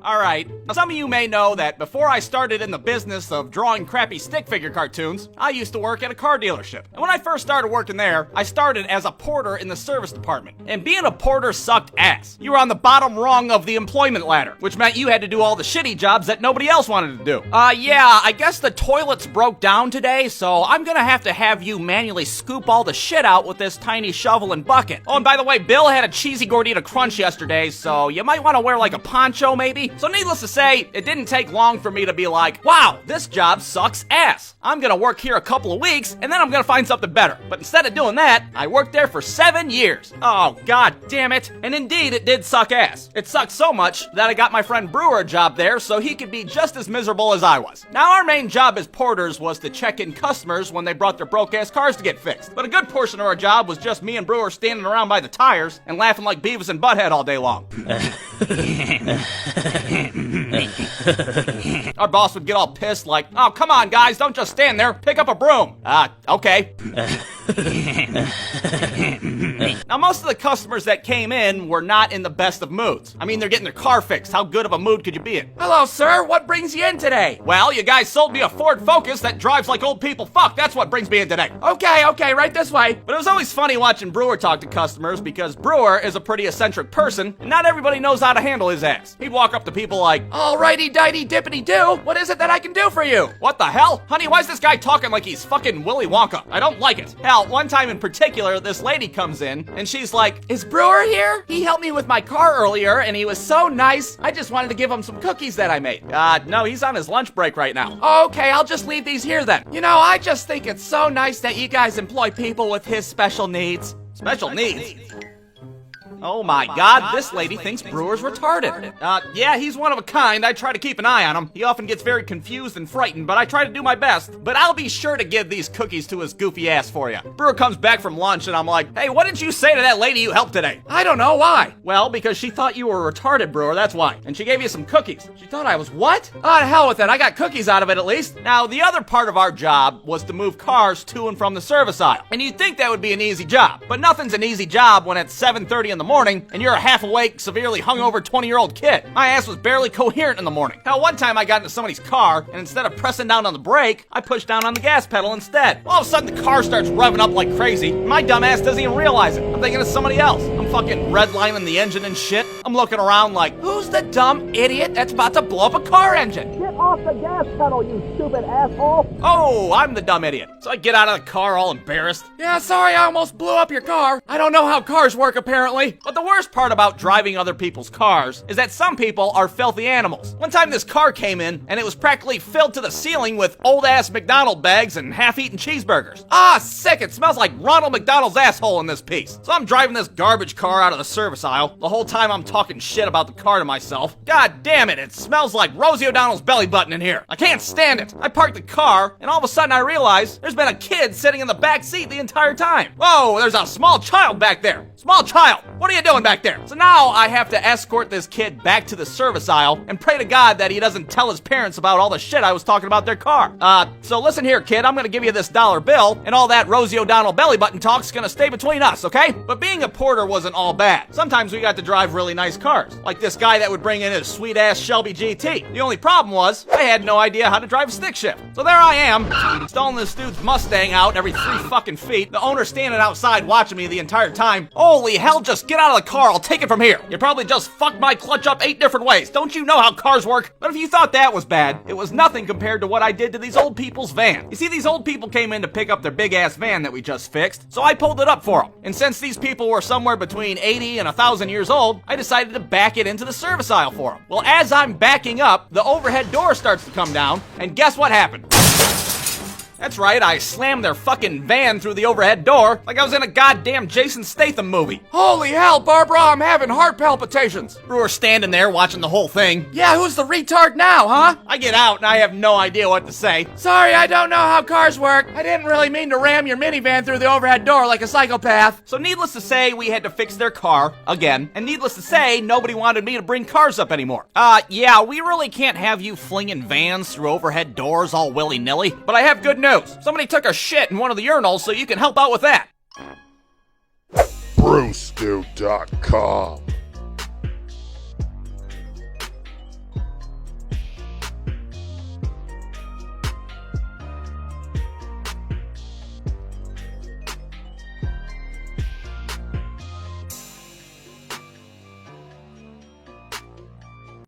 Alright, some of you may know that before I started in the business of drawing crappy stick figure cartoons, I used to work at a car dealership. And when I first started working there, I started as a porter in the service department. And being a porter sucked ass. You were on the bottom rung of the employment ladder, which meant you had to do all the shitty jobs that nobody else wanted to do. Yeah, I guess the toilets broke down today, so I'm gonna have you manually scoop all the shit out with this tiny shovel and bucket. Oh, and by the way, Bill had a cheesy gordita crunch yesterday, so you might want to wear like a poncho maybe. So needless to say, it didn't take long for me to be like, wow, this job sucks ass. I'm gonna work here a couple of weeks, and then I'm gonna find something better. But instead of doing that, I worked there for 7 years. Oh, god damn it. And indeed, it did suck ass. It sucked so much that I got my friend Brewer a job there so he could be just as miserable as I was. Now, our main job as porters was to check in customers when they brought their broke-ass cars to get fixed. But a good portion of our job was just me and Brewer standing around by the tires and laughing like Beavis and Butthead all day long. Our boss would get all pissed like, oh, come on, guys, don't just stand there. Pick up a broom. Okay. Now, most of the customers that came in were not in the best of moods. I mean, they're getting their car fixed. How good of a mood could you be in? Hello, sir. What brings you in today? Well, you guys sold me a Ford Focus that drives like old people fuck. That's what brings me in today. Okay, right this way. But it was always funny watching Brewer talk to customers because Brewer is a pretty eccentric person, and not everybody knows how to handle his ass. He'd walk up to people like, alrighty, dighty, dippity do. What is it that I can do for you? What the hell? Honey, why's this guy talking like he's fucking Willy Wonka? I don't like it. Hell, one time in particular, this lady comes in, and she's like, is Brewer here? He helped me with my car earlier, and he was so nice. I just wanted to give him some cookies that I made. No, he's on his lunch break right now. Okay, I'll just leave these here then. You know, I just think it's so nice that you guys employ people with his special needs. Special needs? Oh my god, this lady thinks Brewer's retarded. Yeah, he's one of a kind. I try to keep an eye on him. He often gets very confused and frightened, but I try to do my best. But I'll be sure to give these cookies to his goofy ass for you. Brewer comes back from lunch and I'm like, hey, what did you say to that lady you helped today? I don't know, why? Well, because she thought you were retarded, Brewer, that's why. And she gave you some cookies. She thought I was what? Oh, to hell with it, I got cookies out of it at least. Now, the other part of our job was to move cars to and from the service aisle. And you'd think that would be an easy job. But nothing's an easy job when it's 7:30 in the morning and you're a half-awake, severely hungover 20-year-old kid. My ass was barely coherent in the morning. Hell, one time I got into somebody's car, and instead of pressing down on the brake, I pushed down on the gas pedal instead. All of a sudden, the car starts revving up like crazy. My dumb ass doesn't even realize it. I'm thinking it's somebody else. I'm fucking redlining the engine and shit. I'm looking around like, who's the dumb idiot that's about to blow up a car engine? Get off the gas pedal, you stupid asshole! Oh, I'm the dumb idiot. So I get out of the car all embarrassed. Yeah, sorry, I almost blew up your car. I don't know how cars work, apparently. But the worst part about driving other people's cars is that some people are filthy animals. One time this car came in, and it was practically filled to the ceiling with old-ass McDonald's bags and half-eaten cheeseburgers. Ah, sick! It smells like Ronald McDonald's asshole in this piece. So I'm driving this garbage car out of the service aisle. The whole time I'm talking shit about the car to myself. God damn it, it smells like Rosie O'Donnell's belly button in here. I can't stand it. I parked the car, and all of a sudden I realize there's been a kid sitting in the back seat the entire time. Whoa, there's a small child back there. Small child, what are you doing back there? So now I have to escort this kid back to the service aisle and pray to God that he doesn't tell his parents about all the shit I was talking about their car. So listen here, kid, I'm gonna give you this $1 bill, and all that Rosie O'Donnell belly button talk's gonna stay between us, okay? But being a porter wasn't all bad. Sometimes we got to drive really nice cars, like this guy that would bring in his sweet-ass Shelby GT. The only problem was, I had no idea how to drive a stick shift. So there I am, stalling this dude's Mustang out every 3 fucking feet, the owner standing outside watching me the entire time. Holy hell, just get out of the car, I'll take it from here. You probably just fucked my clutch up 8 different ways. Don't you know how cars work? But if you thought that was bad, it was nothing compared to what I did to these old people's van. You see, these old people came in to pick up their big-ass van that we just fixed, so I pulled it up for them. And since these people were somewhere between 80 and 1,000 years old, I decided to back it into the service aisle for them. Well, as I'm backing up, the overhead door starts to come down, and guess what happened? That's right, I slammed their fucking van through the overhead door like I was in a goddamn Jason Statham movie. Holy hell, Barbara, I'm having heart palpitations. Brewer's standing there watching the whole thing. Yeah, who's the retard now, huh? I get out and I have no idea what to say. Sorry, I don't know how cars work. I didn't really mean to ram your minivan through the overhead door like a psychopath. So needless to say, we had to fix their car, again. And needless to say, nobody wanted me to bring cars up anymore. Yeah, we really can't have you flinging vans through overhead doors all willy-nilly. But I have good news. Somebody took a shit in one of the urinals, so you can help out with that. Brewstew.com